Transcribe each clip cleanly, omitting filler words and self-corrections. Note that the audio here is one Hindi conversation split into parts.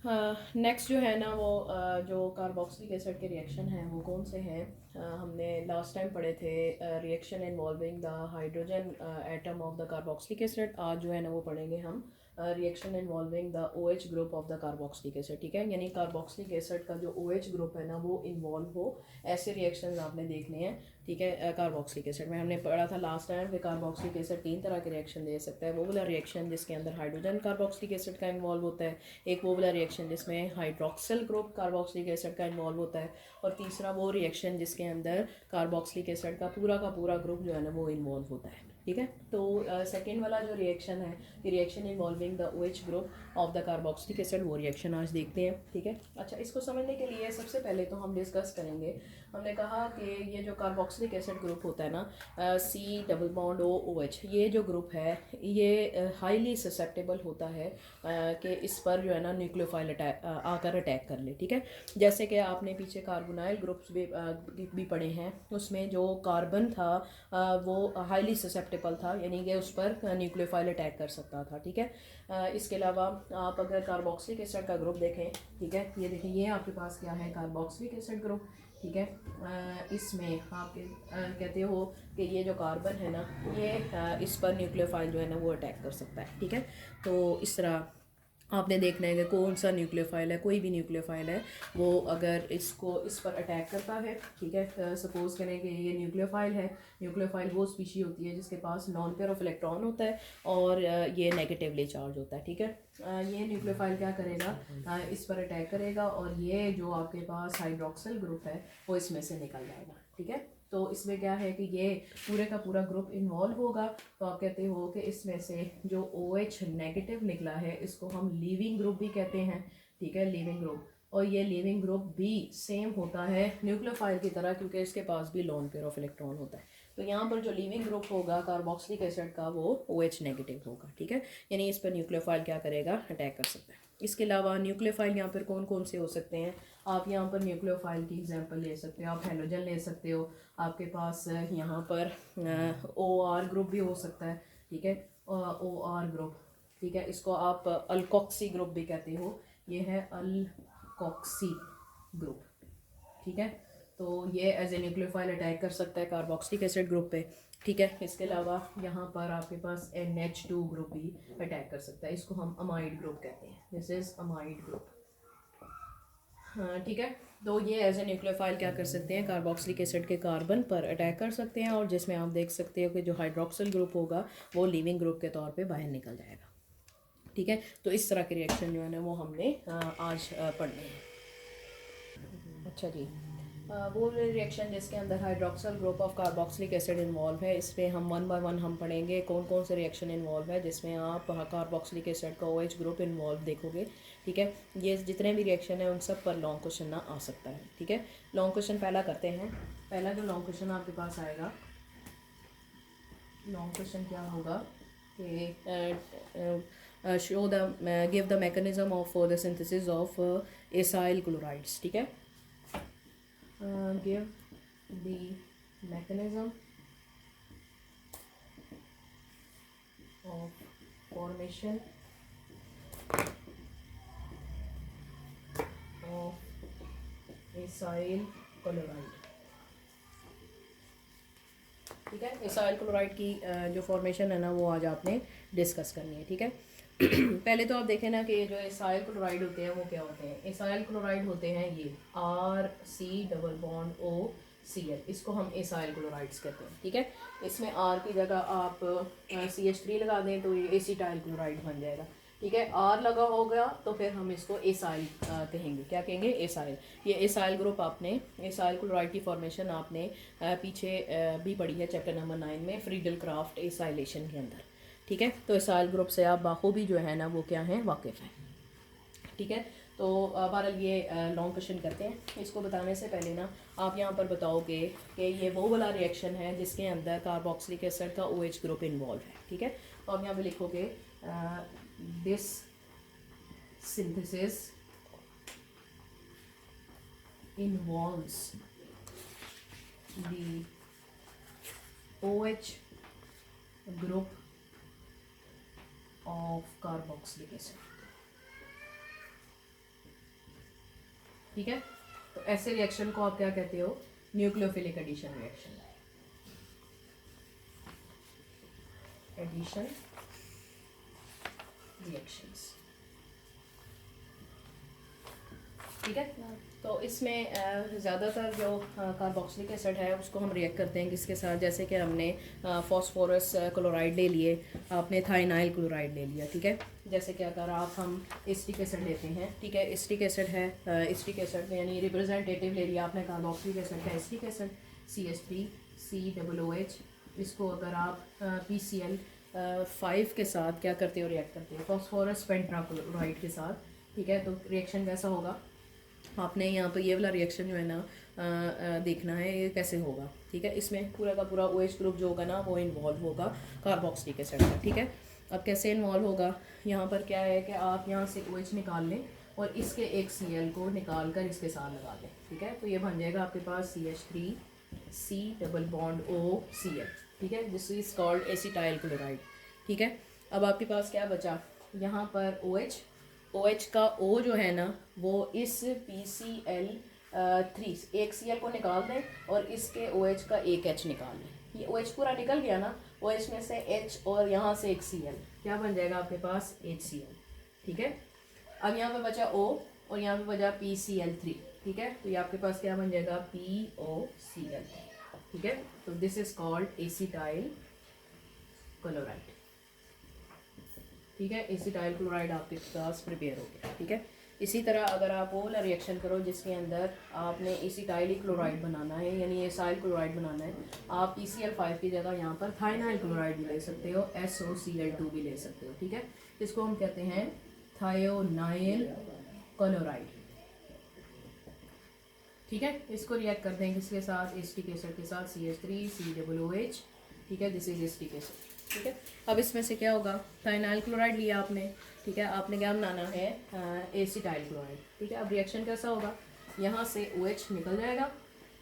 नेक्स्ट जो है ना वो जो कार्बोक्सिलिक एसिड के रिएक्शन हैं वो कौन से हैं। हमने लास्ट टाइम पढ़े थे reaction involving the hydrogen atom of the carboxylic acid. आज जो है ना वो पढ़ेंगे हम reaction involving the OH group of the carboxylic acid. ठीक है, यानी कार्बोक्सिलिक एसिड का जो OH ग्रुप है ना वो इन्वॉल्व हो, ऐसे रिएक्शंस आपने देखने हैं। ठीक है, कार्बोक्सिलिक एसिड में हमने पढ़ा था लास्ट टाइम कि कार्बोक्सिलिक एसिड 3 तरह के रिएक्शन दे सकता है। वो वाला रिएक्शन जिसके अंदर हाइड्रोजन कार्बोक्सिलिक एसिड का इन्वॉल्व होता है, एक वो वाला रिएक्शन जिसमें हाइड्रोक्सिल ग्रुप कार्बोक्सिलिक एसिड का इन्वॉल्व होता है, और तीसरा वो रिएक्शन जिसके अंदर कार्बोक्सिलिक एसिड का पूरा ग्रुप जो है ना वो इन्वॉल्व होता है। ठीक है, तो सेकेंड वाला जो रिएक्शन है, reaction involving the OH group of the carboxylic acid, वो रिएक्शन आज देखते हैं। ठीक है, अच्छा, इसको समझने के लिए सबसे पहले तो हम डिस्कस करेंगे। हमने कहा कि ये जो कार्बोक्सिलिक एसिड ग्रुप होता है ना, C+O OH, ये जो ग्रुप है ये हाईली ससेप्टेबल होता है कि इस पर जो है ना न्यूक्लियोफाइल आकर अटैक कर ले। ठीक है, जैसे कि आपने पीछे कार्बोनाइल ग्रुप्स भी पढ़े हैं, उसमें जो कार्बन था वो हाईली ससेप्टेबल था, यानी कि उस पर न्यूक्लियोफाइल अटैक कर सकता था। ठीक है, इसके अलावा आप अगर कार्बोक्सिलिक एसिड का ग्रुप देखें, ठीक है, ये देखें, ये आपके पास क्या है, कार्बोक्सिलिक एसिड ग्रुप। ठीक है, इसमें आप कहते हो कि ये जो कार्बन है ना ये इस पर न्यूक्लियोफाइल जो है ना वो अटैक कर सकता है। ठीक है, तो इस तरह आपने देखना है कि कौन सा न्यूक्लियोफाइल है, कोई भी न्यूक्लियोफाइल है वो अगर इस पर अटैक करता है। ठीक है, सपोज करें कि ये न्यूक्लियोफाइल है। न्यूक्लियोफाइल वो स्पीशी होती है जिसके पास नॉन पेयर ऑफ इलेक्ट्रॉन होता है और ये नेगेटिवली चार्ज होता है। ठीक है, ये न्यूक्लियोफाइल क्या करेगा, इस पर अटैक करेगा और ये जो आपके पास हाइड्रोक्सिल ग्रुप है वो इसमें से निकल जाएगा। ठीक है, तो इसमें क्या है कि ये पूरे का पूरा ग्रुप इन्वॉल्व होगा, तो आप कहते हो कि इसमें से जो OH नेगेटिव निकला है इसको हम लीविंग ग्रुप भी कहते हैं। ठीक है, लीविंग ग्रुप, और ये लीविंग ग्रुप भी सेम होता है न्यूक्लियोफाइल की तरह, क्योंकि इसके पास भी लोन पेयर ऑफ इलेक्ट्रॉन होता है। तो यहाँ पर जो लीविंग ग्रुप होगा कार्बोक्सिलिक एसिड का वो OH नेगेटिव होगा। ठीक है, यानी इस पर न्यूक्लियोफाइल क्या करेगा, अटैक कर सकता है। इसके अलावा न्यूक्लियोफाइल यहाँ पर कौन कौन से हो सकते हैं, आप यहाँ पर न्यूक्लियोफाइल की एग्जांपल ले सकते हो, आप हेलोजन ले सकते हो, आपके पास यहाँ पर OR ग्रुप भी हो सकता है। ठीक है, OR ग्रुप। ठीक है, इसको आप अल्कोक्सी ग्रुप भी कहते हो, ये है अल्कोक्सी ग्रुप। ठीक है, तो ये एज ए न्यूक्लियोफाइल अटैक कर सकता है कार्बोक्सिलिक एसिड ग्रुप पे। ठीक है, इसके अलावा यहाँ पर आपके पास NH2 ग्रुप भी अटैक कर सकता है, इसको हम अमाइड ग्रुप कहते हैं, दिस इज अमाइड ग्रुप। हाँ, ठीक है, तो ये एज ए न्यूक्लियोफाइल क्या कर सकते हैं, कार्बोक्सिलिक एसिड के कार्बन पर अटैक कर सकते हैं, और जिसमें आप देख सकते हो कि जो हाइड्रोक्सिल ग्रुप होगा वो लीविंग ग्रुप के तौर पे बाहर निकल जाएगा। ठीक है, तो इस तरह के रिएक्शन जो है ना वो हमने आज पढ़ने हैं। अच्छा जी, वो रिएक्शन जिसके अंदर hydroxyl group of carboxylic acid involve है, इस पर हम वन बाय वन हम पढ़ेंगे कौन कौन से रिएक्शन इन्वॉल्व है जिसमें आप कार्बोक्सिलिक एसिड का OH ग्रुप इन्वॉल्व देखोगे। ठीक है, ये जितने भी रिएक्शन है उन सब पर लॉन्ग क्वेश्चन ना आ सकता है। ठीक है, लॉन्ग क्वेश्चन पहला करते हैं। पहला जो लॉन्ग क्वेश्चन आपके पास आएगा, लॉन्ग क्वेश्चन क्या होगा कि show the give the mechanism of the synthesis of acyl chlorides. ठीक है, give the mechanism of formation of acyl chloride। ठीक है, एसाइल क्लोराइड की जो फॉर्मेशन है ना वो आज आपने डिस्कस करनी है। ठीक है, पहले तो आप देखें ना कि जो एसाइल क्लोराइड होते हैं वो क्या होते हैं। एसाइल क्लोराइड होते हैं ये RC+O Cl, इसको हम एसाइल क्लोराइड्स कहते हैं। ठीक है, इसमें R की जगह आप CH3 लगा दें तो ये एसीटाइल क्लोराइड बन जाएगा। ठीक है, R लगा होगा तो फिर हम इसको एसाइल कहेंगे। क्या कहेंगे, एसाइल। ये एसाइल ग्रुप आपने, एसाइल क्लोराइड की फॉर्मेशन आपने पीछे भी पढ़ी है चैप्टर नंबर 9 में फ्रीडल क्राफ्ट एसाइलेशन के अंदर। ठीक है, तो एसाइल ग्रुप से आप बाखूबी जो है ना वो क्या है, वाकिफ़ है। ठीक है, तो बहरहाल ये लॉन्ग क्वेश्चन करते हैं। इसको बताने से पहले ना आप यहाँ पर बताओगे कि ये वो वाला रिएक्शन है जिसके अंदर कार्बोक्सिलिक एसिड का OH ग्रुप इन्वॉल्व है। ठीक है, तो आप यहाँ पे लिखोगे this synthesis involves the OH group of carboxylic acid। ठीक है। तो ऐसे रिएक्शन को आप क्या कहते हो, nucleophilic addition reaction, addition reactions, ठीक है। तो इसमें ज़्यादातर जो कार्बोक्सिलिक एसिड है उसको हम रिएक्ट करते हैं किसके साथ, जैसे कि हमने फॉस्फोरस क्लोराइड ले लिए, आपने थाइनाइल क्लोराइड ले लिया, ठीक है। जैसे कि अगर हम एसिटिक एसिड लेते हैं, ठीक है, एसिटिक एसिड है, एसिटिक एसिड यानी रिप्रेजेंटेटिव ले लिया आपने कार्बोक्सिलिक एसिड का एसिटिक एसिड CH3COOH, इसको अगर आप PCl 5 के साथ क्या करते हो, रिएक्ट करते हो फॉस्फोरस पेंटाक्लोराइड के साथ, ठीक है। तो रिएक्शन कैसा होगा, आपने यहाँ पर ये वाला रिएक्शन जो है ना देखना है ये कैसे होगा, ठीक है। इसमें पूरा का पूरा OH ग्रुप जो होगा ना वो इन्वॉल्व होगा कार्बोक्सिलिक एसिड का, ठीक है। अब कैसे इन्वॉल्व होगा, यहाँ पर क्या है कि आप यहाँ से OH निकाल लें और इसके एक Cl को निकाल कर इसके साथ लगा दें, ठीक है। तो ये बन जाएगा आपके पास CH3C डबल बॉन्ड OCl, ठीक है, this is called acetyl chloride, ठीक है। अब आपके पास क्या बचा, यहाँ पर OH का O जो है ना वो इस PCl3 एक Cl को निकाल दें और इसके OH का एक H निकाल लें, ये OH पूरा निकल गया ना, OH में से H और यहाँ से एक Cl, क्या बन जाएगा आपके पास HCl, ठीक है। अब यहाँ पे बचा O और यहाँ पे बचा PCl3, ठीक है। तो ये आपके पास क्या बन जाएगा POCl, ठीक है। तो this is called acetyl chloride, ठीक है। एसिटाइल क्लोराइड आपके पास प्रिपेयर हो गया, ठीक है। इसी तरह अगर आप वो वाला रिएक्शन करो जिसके अंदर आपने एसिटाइल क्लोराइड बनाना है यानी एसाइल क्लोराइड बनाना है, आप PCl5 की जगह यहाँ पर थाइनाइल क्लोराइड भी ले सकते हो, SOCl2 भी ले सकते हो, ठीक है। इसको हम कहते हैं थायोनाइल क्लोराइड, ठीक है। इसको रिएक्ट करते हैं किसके साथ, एसिटिक एसिड के साथ CH3COOH, ठीक है, दिस इज एसिटिक एसिड, ठीक है। अब इसमें से क्या होगा, थाइनाइल क्लोराइड लिया आपने, ठीक है, आपने क्या बनाना है एसिटाइल क्लोराइड, ठीक है। अब रिएक्शन कैसा होगा, यहाँ से OH निकल जाएगा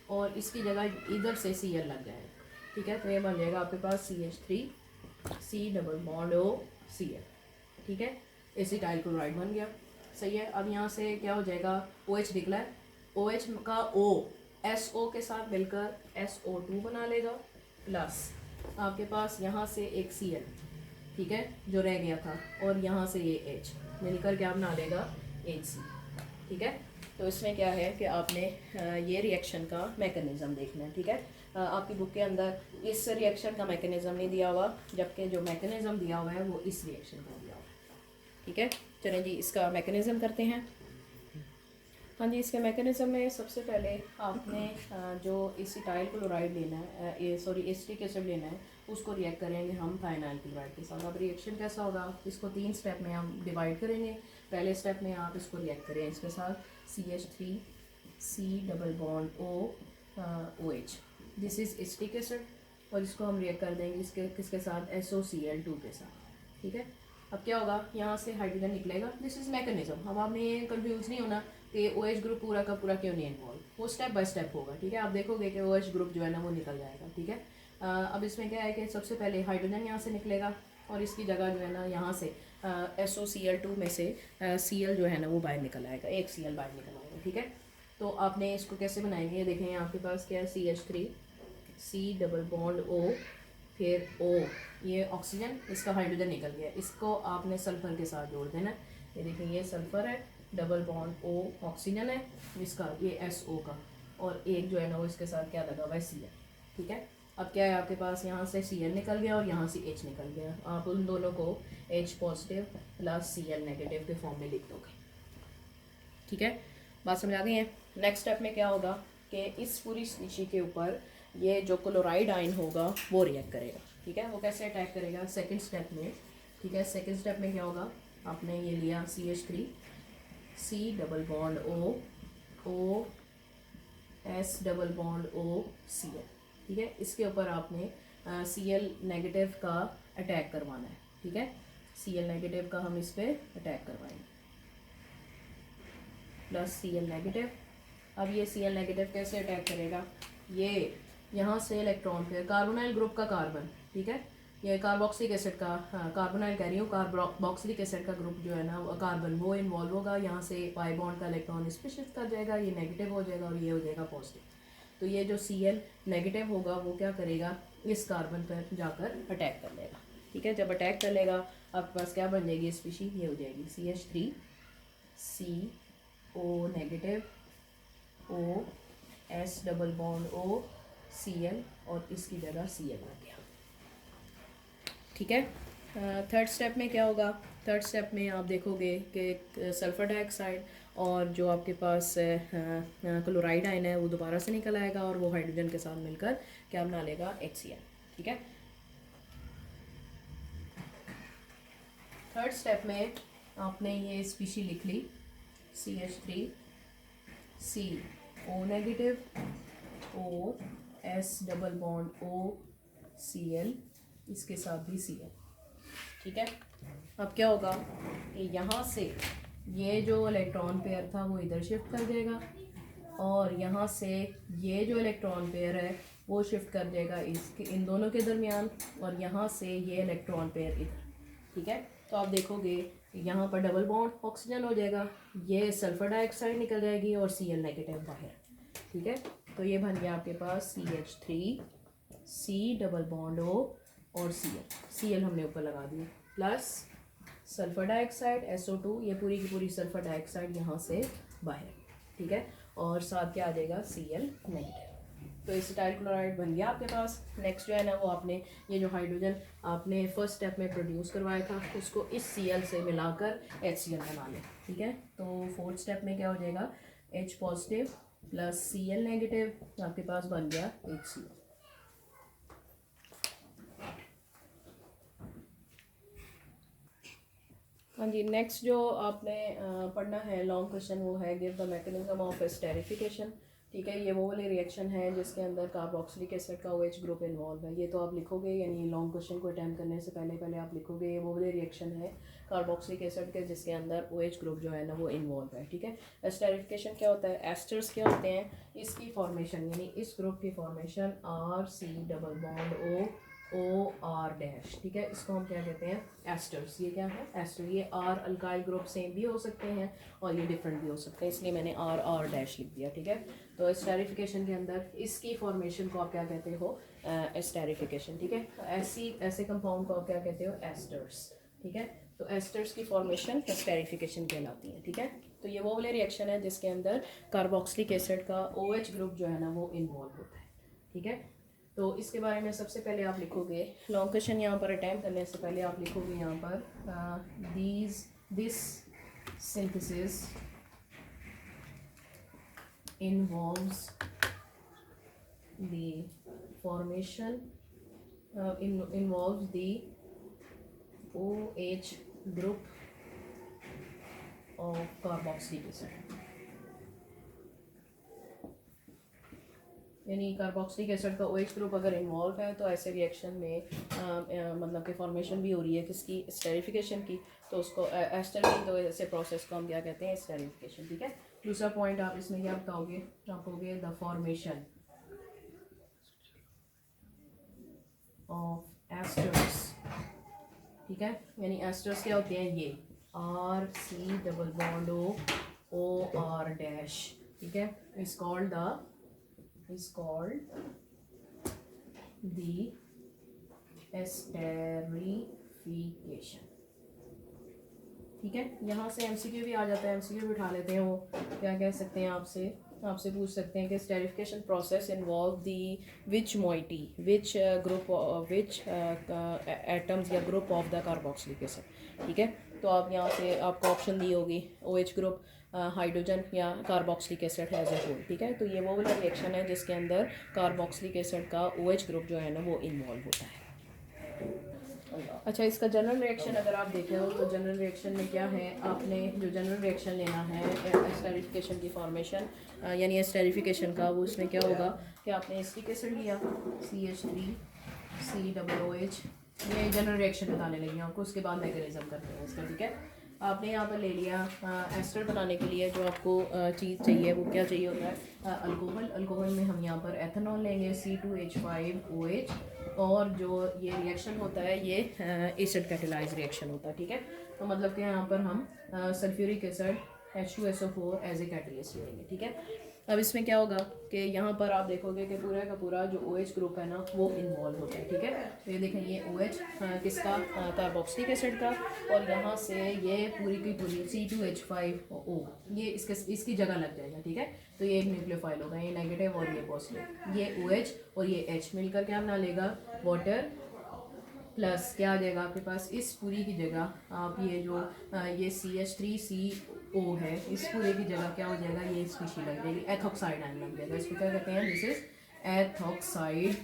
और इसकी जगह इधर से Cl लग जाएगा, ठीक है। तो ये बन जाएगा आपके पास CH3C डबल बॉन्ड OCl, ठीक है, एसिटाइल क्लोराइड बन गया, सही है। अब यहाँ से क्या हो जाएगा, OH निकला है, OH का O SO के साथ मिलकर SO2 बना लेगा, प्लस आपके पास यहाँ से एक Cl, ठीक है, जो रह गया था, और यहाँ से ये H मिलकर क्या बना लेगा HC, ठीक है। तो इसमें क्या है कि आपने ये रिएक्शन का मैकेनिज़्म देखना है, ठीक है। आपकी बुक के अंदर इस रिएक्शन का मैकेनिज़्म नहीं दिया हुआ, जबकि जो मैकेनिज़्म दिया हुआ है वो इस रिएक्शन का दिया हुआ है, ठीक है। चलें जी इसका मैकेनिज़्म करते हैं। हाँ जी, इसके मैकेनिज़्म में सबसे पहले आपने जो एसिटाइल क्लोराइड लेना है, एसिटिक एसिड लेना है, उसको रिएक्ट करेंगे हम थाइनाइल क्लोराइड के साथ। अब रिएक्शन कैसा होगा, इसको 3 स्टेप में हम डिवाइड करेंगे। पहले स्टेप में आप इसको रिएक्ट करें इसके साथ CH3C double bond OH, this is acetic acid, और इसको हम रिएक्ट कर देंगे इसके किसके साथ, SOCl2 के साथ, ठीक है। अब क्या होगा, यहाँ से हाइड्रोजन निकलेगा, दिस इज़ मैकेनिज्म। अब आपने ये कंफ्यूज नहीं होना कि OH ग्रुप पूरा का पूरा क्यों नहीं इन्वॉल्व, वो स्टेप बाय स्टेप होगा, ठीक है। आप देखोगे कि OH ग्रुप जो है ना वो निकल जाएगा, ठीक है। अब इसमें क्या है कि सबसे पहले हाइड्रोजन यहाँ से निकलेगा और इसकी जगह जो है ना यहाँ से SOCl2 में से Cl जो है ना वो बाहर निकल आएगा, एक Cl बाहर निकल आएगा, ठीक है। तो आपने इसको कैसे बनाएंगे, ये देखें आपके पास क्या है, CH3C डबल बॉन्ड O, फिर O, ये ऑक्सीजन, इसका हाइड्रोजन निकल गया, इसको आपने सल्फर के साथ जोड़ देना। ये देखें ये सल्फर है, डबल बॉन्ड O ऑक्सीजन है, इसका ये SO का, और एक जो है ना वो इसके साथ क्या लगा हुआ है Cl, ठीक है। अब क्या है आपके पास, यहाँ से Cl निकल गया और यहाँ से H निकल गया, आप उन दोनों को H positive plus Cl negative के फॉर्म में लिख दोगे, ठीक है। बात समझ आ गई है। नेक्स्ट स्टेप में क्या होगा कि इस पूरी स्पीशी के ऊपर ये जो क्लोराइड आयन होगा वो रिएक्ट करेगा, ठीक है। वो कैसे अटैक करेगा, सेकंड स्टेप में, ठीक है। सेकंड स्टेप में क्या होगा, आपने ये लिया CH3C double bond O S double bond OCl, ठीक है। इसके ऊपर आपने Cl नेगेटिव का अटैक करवाना है, ठीक है। Cl नेगेटिव का हम इस पर अटैक करवाएंगे, प्लस Cl नेगेटिव। अब ये Cl नेगेटिव कैसे अटैक करेगा, ये यहाँ से इलेक्ट्रॉन पेयर, कार्बोनाइल ग्रुप का कार्बन, ठीक है, ये कार्बोक्सिलिक एसिड का कार्बोनाइल कह रही हूँ, कार्बोक्सिलिक एसिड का ग्रुप जो है ना कार्बन वो इन्वॉल्व होगा, यहाँ से पाई बॉन्ड का इलेक्ट्रॉन इस पर शिफ्ट कर जाएगा, ये नेगेटिव हो जाएगा और ये हो जाएगा पॉजिटिव। तो ये जो Cl नेगेटिव होगा वो क्या करेगा, इस कार्बन पर जाकर अटैक कर लेगा। ठीक है, जब अटैक कर लेगा आपके पास क्या बन जाएगी स्पीशीज, ये हो जाएगी CH3 CO negative O S double bond O Cl और इसकी जगह Cl आ गया। ठीक है, थर्ड स्टेप में क्या होगा, थर्ड स्टेप में आप देखोगे कि सल्फर डाइऑक्साइड और जो आपके पास क्लोराइड आयन है वो दोबारा से निकल आएगा और वो हाइड्रोजन के साथ मिलकर क्या बना लेगा, HCl। ठीक है, थर्ड स्टेप में आपने ये स्पीशी लिख ली CH3 CO negative O S double bond O Cl, इसके साथ भी Cl। ठीक है, अब क्या होगा कि यहाँ से ये जो इलेक्ट्रॉन पेयर था वो इधर शिफ्ट कर जाएगा और यहाँ से ये जो इलेक्ट्रॉन पेयर है वो शिफ्ट कर जाएगा इसके इन दोनों के दरमियान और यहाँ से ये इलेक्ट्रॉन पेयर इधर। ठीक है, तो आप देखोगे यहाँ पर डबल बॉन्ड ऑक्सीजन हो जाएगा, ये सल्फर डाइऑक्साइड निकल जाएगी और Cl नेगेटिव बाहर। ठीक है, तो ये बन गया आपके पास CH3 C double bond O और Cl हमने ऊपर लगा दिया प्लस सल्फर डाइऑक्साइड SO2, ये पूरी की पूरी सल्फर डाइऑक्साइड यहाँ से बाहर। ठीक है, और साथ क्या आ जाएगा Cl नेगेटिव। तो एसिटाइल क्लोराइड बन गया आपके पास। नेक्स्ट जो है ना वो आपने ये जो हाइड्रोजन आपने फर्स्ट स्टेप में प्रोड्यूस करवाया था उसको इस Cl से मिलाकर HCl बना लें। ठीक है, तो फोर्थ स्टेप में क्या हो जाएगा, H positive plus Cl negative आपके पास बन गया HCl। हाँ जी, नेक्स्ट जो आपने पढ़ना है लॉन्ग क्वेश्चन वो है give the mechanism of esterification. ठीक है, ये वो वाली रिएक्शन है जिसके अंदर कार्बोक्सिलिक एसिड का OH ग्रुप इन्वॉल्व है। ये तो आप लिखोगे, यानी लॉन्ग क्वेश्चन को अटैम्प्ट करने से पहले पहले आप लिखोगे ये वो वाली रिएक्शन है कार्बोक्सिलिक एसिड के जिसके अंदर OH ग्रुप जो है ना वो इन्वॉल्व है। ठीक है, एस्टेरिफिकेशन क्या होता है, एस्टर्स क्या होते हैं, इसकी फॉर्मेशन यानी इस ग्रुप की formation RC double bond OR dash. ठीक है, इसको हम क्या कहते हैं, एस्टर्स। ये क्या है, एस्टर। ये R अल्काइल ग्रुप सेम भी हो सकते हैं और ये डिफरेंट भी हो सकते हैं, इसलिए मैंने R डैश लिख दिया। ठीक है, तो एस्टेरिफिकेशन के अंदर इसकी फॉर्मेशन को आप क्या कहते हो, एस्टेरिफिकेशन। ठीक है, ऐसे कंपाउंड को आप क्या कहते हो, एस्टर्स। ठीक है, तो एस्टर्स की फॉर्मेशन एस्टेरिफिकेशन कहलाती है। ठीक है, तो ये वो वाले रिएक्शन है जिसके अंदर कार्बोक्सिलिक एसिड का OH ग्रुप जो है ना वो इन्वॉल्व होता है। ठीक है, तो इसके बारे में सबसे पहले आप लिखोगे, लॉन्ग क्वेश्चन यहाँ पर अटैम्प्ट करने से पहले आप लिखोगे यहाँ पर this synthesis involves the formation involves the OH group of carboxylic acid. यानी कार्बोक्सिलिक एसिड का OH ग्रुप अगर इन्वॉल्व है तो ऐसे रिएक्शन में मतलब कि फॉर्मेशन भी हो रही है किसकी, एस्टेरिफिकेशन की, तो उसको एस्टर की, तो ऐसे प्रोसेस को हम क्या कहते हैं, एस्टेरिफिकेशन। ठीक है, दूसरा पॉइंट आप इसमें क्या बताओगे, आप कहोगे द फॉर्मेशन ऑफ एस्टर्स। ठीक है, यानी एस्टर्स क्या होते हैं, ये RC double bond OR dash. ठीक है, इज कॉल्ड the esterification। ठीक है, यहाँ से MCQ भी आ जाता है, MCQ भी उठा लेते हैं। वो क्या कह सकते हैं, आपसे पूछ सकते हैं कि esterification process involve the which moiety which group which atoms या group of the carboxylic acid. ठीक है, तो आप यहाँ से आपको ऑप्शन दी होगी OH ग्रुप, हाइड्रोजन या carboxylic acid as a whole. ठीक है, तो ये वो वाला रिएक्शन है जिसके अंदर कार्बोक्सिलिक एसिड का OH ग्रुप जो है ना वो इन्वॉल्व होता है। अच्छा, इसका जनरल रिएक्शन अगर आप देखें हो तो जनरल रिएक्शन में क्या है, आपने जो जनरल रिएक्शन लेना है एस्टेरिफिकेशन की फॉर्मेशन यानी एस्टेरिफिकेशन का, वो इसमें क्या होगा कि आपने एसिटिक एसिड लिया CH3 C डबल OH। ये जनरल रिएक्शन बताने लगी आपको, उसके बाद मैकेनिज्म करते हैं इसका। ठीक है, आपने यहाँ पर ले लिया एस्टर बनाने के लिए जो आपको चीज़ चाहिए वो क्या चाहिए होता है, अल्कोहल। अल्कोहल में हम यहाँ पर एथेनॉल लेंगे C2H5OH, और जो ये रिएक्शन होता है ये एसिड कैटेलाइज रिएक्शन होता है, ठीक है। तो मतलब कि यहाँ पर हम sulphuric acid H2SO4 as a catalyst लेंगे, ठीक है। अब इसमें क्या होगा कि यहाँ पर आप देखोगे कि पूरा का पूरा जो OH ग्रुप है ना वो इन्वॉल्व होता है, ठीक है। तो ये देखें ये OH किसका, कार्बोक्सिलिक एसिड का, और यहाँ से ये पूरी की पूरी C2H5O ये इसकी जगह लग जाएगा, ठीक है। तो ये एक न्यूक्लियोफाइल होगा, ये नेगेटिव और ये पॉजिटिव, ये OH और ये H मिलकर क्या बना लेगा, वाटर प्लस क्या आ जाएगा आपके पास, इस पूरी की जगह आप ये जो ये CH3CO है, इस पूरे की जगह क्या हो जाएगा, ये स्पीशी लग जाएगी, एथॉक्साइड आयन लग जाएगा। इसको क्या कहते हैं, दिस इज एथॉक्साइड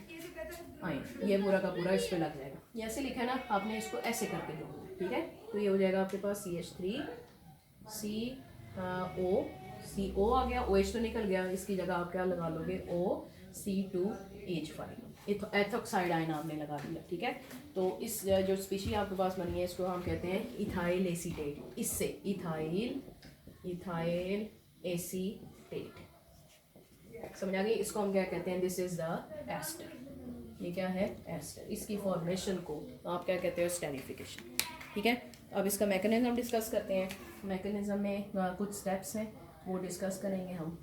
आयन, ये पूरा का पूरा इस पे लग जाएगा। ये ऐसे लिखा है ना, आपने इसको ऐसे करके जोड़ना है, ठीक है। तो ये हो जाएगा आपके पास CH3CO आ गया, OH तो निकल गया, इसकी जगह आप क्या लगा लोगे, OC2H5, एथॉक्साइड आयन आपने लगा दिया, ठीक है। तो इस जो स्पीशी आपके पास बनी है इसको हम कहते हैं इथाइल एसीटेट, इससे इथाइल एसीटेट, समझ आ गई। इसको हम क्या कहते हैं, दिस इज द एस्टर, ये क्या है, एस्टर। इसकी फॉर्मेशन को आप क्या कहते हो, स्टेरिफिकेशन, ठीक है। अब इसका मैकेनिज्म डिस्कस करते हैं। मैकेनिज्म में कुछ स्टेप्स हैं वो डिस्कस करेंगे हम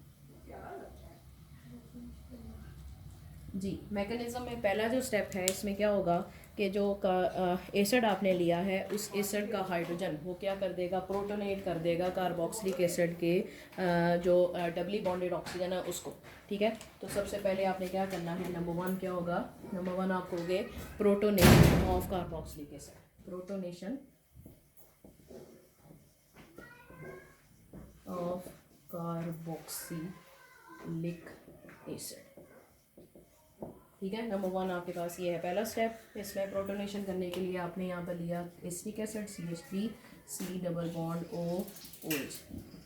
जी। मैकेनिज्म में पहला जो स्टेप है इसमें क्या होगा कि जो एसिड आपने लिया है उस एसिड का हाइड्रोजन वो क्या कर देगा, प्रोटोनेट कर देगा कार्बोक्सिलिक एसिड के जो डबली बॉन्डेड ऑक्सीजन है उसको, ठीक है। तो सबसे पहले आपने क्या करना है, नंबर 1 क्या होगा, नंबर 1 आप कहोगे protonation of carboxylic acid, protonation of carboxylic acid, ठीक है। नंबर 1 आपके पास ये है पहला स्टेप। इसमें प्रोटोनेशन करने के लिए आपने यहाँ पर लिया acetic acid CH3C double bond OH,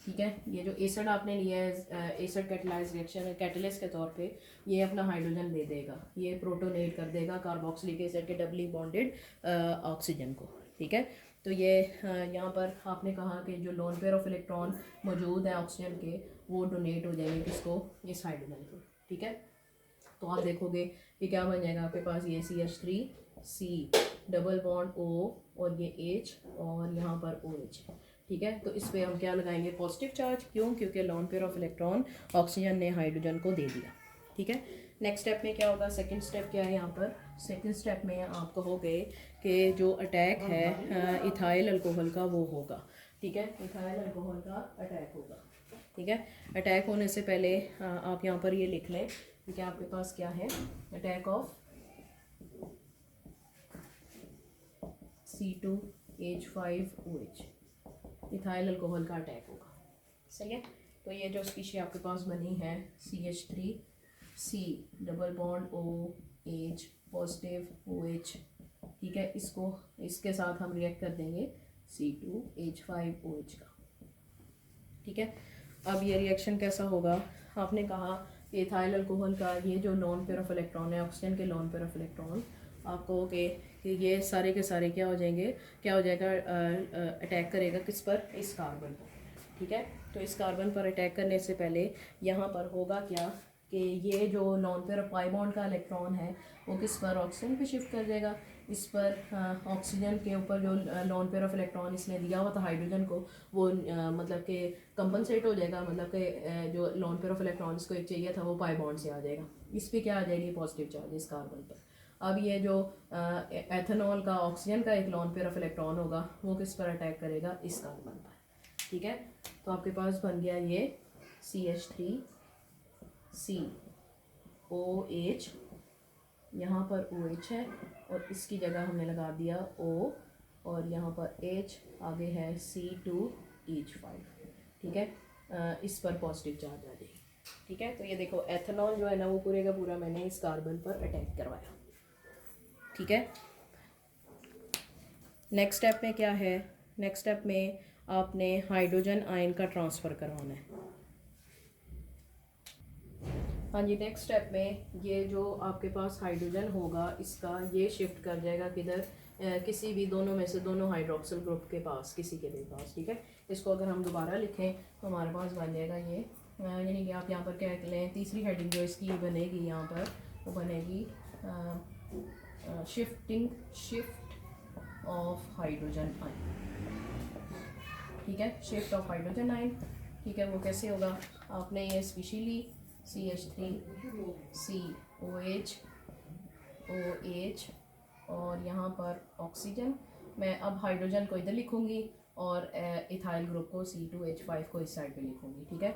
ठीक है। ये जो एसिड आपने लिया है एसिड कैटलाइज रिएक्शन है, कैटलिस्ट के तौर पे ये अपना हाइड्रोजन दे देगा, ये प्रोटोनेट कर देगा कार्बोक्सिलिक एसिड के डबली बॉन्डेड ऑक्सीजन को, ठीक है। तो ये यहाँ पर आपने कहा कि जो लोन पेयर ऑफ इलेक्ट्रॉन मौजूद है ऑक्सीजन के वो डोनेट हो जाएंगे किसको, इस हाइड्रोजन को, ठीक है। तो आप देखोगे ये क्या बन जाएगा आपके पास, ये CH3C डबल बॉन्ड O और ये H और यहाँ पर OH, ठीक है। तो इस पे हम क्या लगाएंगे, पॉजिटिव चार्ज, क्यों, क्योंकि lone pair of electron oxygen ने हाइड्रोजन को दे दिया, ठीक है। नेक्स्ट स्टेप में क्या होगा, सेकंड स्टेप क्या है यहाँ पर, सेकंड स्टेप में आप कहोगे कि जो अटैक है इथाइल अल्कोहल का वो होगा, ठीक है। इथाइल अल्कोहल का अटैक होगा, ठीक है। अटैक होने से पहले आप यहाँ पर ये लिख लें कि आपके पास क्या है, attack of C2H5OH, ethyl alcohol का अटैक होगा, सही है। तो ये जो स्पीशी आपके पास बनी है CH3C double bond OH positive OH, ठीक है, इसको इसके साथ हम रिएक्ट कर देंगे C2H5OH का, ठीक है। अब ये रिएक्शन कैसा होगा, आपने कहा इथाइल अल्कोहल का ये जो लॉन पेयर ऑफ इलेक्ट्रॉन है ऑक्सीजन के लॉन पेयर ऑफ इलेक्ट्रॉन, आप कहोगे कि ये सारे के सारे क्या हो जाएंगे, क्या हो जाएगा, अटैक करेगा किस पर, इस कार्बन पर, ठीक है। तो इस कार्बन पर अटैक करने से पहले यहाँ पर होगा क्या कि ये जो lone pair of pi bond का इलेक्ट्रॉन है वो किस पर, ऑक्सीजन पे शिफ्ट कर जाएगा, इस पर ऑक्सीजन के ऊपर जो लॉन पेयर ऑफ इलेक्ट्रॉन इसने दिया हुआ था हाइड्रोजन को वो मतलब कि कंपनसेट हो जाएगा, मतलब कि जो लॉन पेयर ऑफ इलेक्ट्रॉन इसको एक चाहिए था वो पाई बॉन्ड से आ जाएगा, इस पर क्या आ जाएगी, पॉजिटिव चार्ज इस कार्बन पर। अब ये जो एथेनॉल का ऑक्सीजन का एक लॉन पेयर ऑफ इलेक्ट्रॉन होगा वो किस पर अटैक करेगा, इस कार्बन पर, ठीक है। तो आपके पास बन गया ये CH3COH, यहाँ पर OH है और इसकी जगह हमने लगा दिया O और यहाँ पर H, आगे है C2H5, ठीक है। इस पर पॉजिटिव चार्ज आ जाएगी, ठीक है। तो ये देखो एथेनॉल जो है ना वो पूरे का पूरा मैंने इस कार्बन पर अटैक करवाया, ठीक है। नेक्स्ट स्टेप में क्या है, नेक्स्ट स्टेप में आपने हाइड्रोजन आयन का ट्रांसफ़र करवाना है, हाँ जी। नेक्स्ट स्टेप में ये जो आपके पास हाइड्रोजन होगा इसका ये शिफ्ट कर जाएगा किधर, किसी भी दोनों में से, दोनों हाइड्रोक्सिल ग्रुप के पास, किसी के भी पास, ठीक है। इसको अगर हम दोबारा लिखें तो हमारे पास बन जाएगा ये, यानी कि आप यहाँ पर क्या लें, तीसरी हेडिंग जो इसकी बनेगी यहाँ पर, वो बनेगी शिफ्ट ऑफ हाइड्रोजन आयन, ठीक है, शिफ्ट ऑफ हाइड्रोजन आयन, ठीक है। वो कैसे होगा, आपने ये स्पेशली CH3 COH OH और यहाँ पर ऑक्सीजन, मैं अब हाइड्रोजन को इधर लिखूँगी और इथाइल ग्रुप को C2H5 को इस साइड पे लिखूँगी, ठीक है।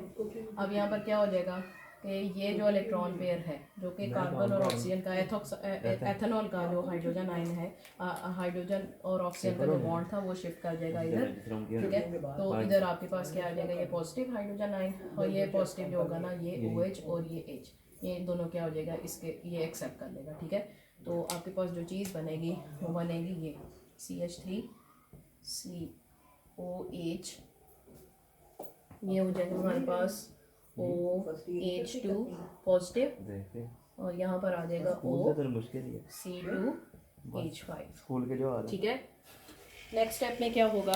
अब यहाँ पर क्या हो जाएगा कि ये जो इलेक्ट्रॉन पेयर है जो कि कार्बन और ऑक्सीजन का एथेनॉल का जो हाइड्रोजन आयन है, हाइड्रोजन और ऑक्सीजन का जो बॉन्ड था वो शिफ्ट कर जाएगा इधर, ठीक है। तो इधर आपके पास क्या आ जाएगा, ये पॉजिटिव हाइड्रोजन आयन, और ये पॉजिटिव जो होगा ना, ये OH और ये H, ये दोनों क्या हो जाएगा, इसके ये एक्सेप्ट कर लेगा, ठीक है। तो आपके पास जो चीज़ बनेगी वो बनेगी ये CH3 COH, ये हो जाएगा हमारे पास OH2 पॉजिटिव, और यहाँ पर आ जाएगा C2H5, स्कूल के जो आ रहे, ठीक है। नेक्स्ट स्टेप में क्या होगा,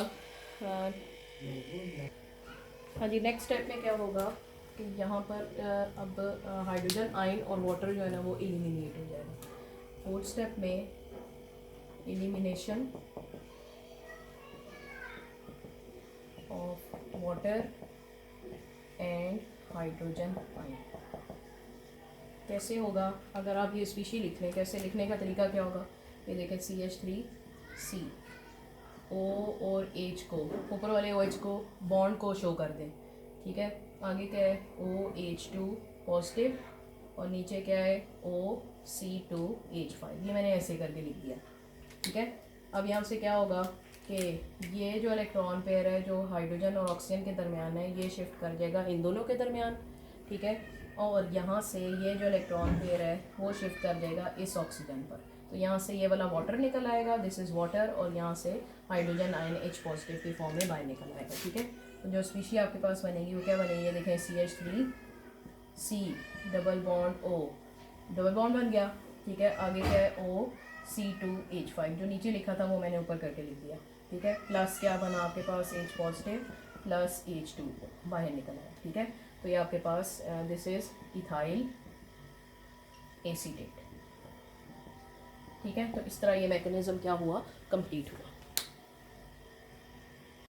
हाँ जी, नेक्स्ट स्टेप में क्या होगा कि यहाँ पर अब हाइड्रोजन आयन और वाटर जो है ना वो एलिमिनेट हो जाएगा। फोर्थ स्टेप में elimination of water and hydrogen ion कैसे होगा, अगर आप ये स्पीशी लिख लें, कैसे लिखने का तरीका क्या होगा, ये देखें CH3 C O और H को, ऊपर वाले OH को बॉन्ड को शो कर दें, ठीक है। आगे क्या है OH2 पॉजिटिव, और नीचे क्या है OC2H5, ये मैंने ऐसे करके लिख दिया, ठीक है। अब यहाँ से क्या होगा कि ये जो इलेक्ट्रॉन पेयर है जो हाइड्रोजन और ऑक्सीजन के दरमियान है, ये शिफ्ट कर जाएगा इन दोनों के दरमियान, ठीक है। और यहाँ से ये जो इलेक्ट्रॉन पेयर है वो शिफ्ट कर जाएगा इस ऑक्सीजन पर, तो यहाँ से ये वाला वाटर निकल आएगा, दिस इज़ वाटर, और यहाँ से हाइड्रोजन आयन H पॉजिटिव के फॉर्म में बाहर निकल आएगा, ठीक है। तो जो स्पीशी आपके पास बनेगी वो क्या बनेगी, देखें CH3 C double bond O, double bond बन गया, ठीक है। आगे क्या है OC2H5, जो नीचे लिखा था वो मैंने ऊपर करके लिख दिया, ठीक है। प्लस क्या बना आपके पास H पॉजिटिव प्लस H2 बाहर निकल आया, ठीक है। तो ये आपके पास दिस इज इथाइल एसीटेट, ठीक है। तो इस तरह ये मैकेनिज्म क्या हुआ, कंप्लीट हुआ।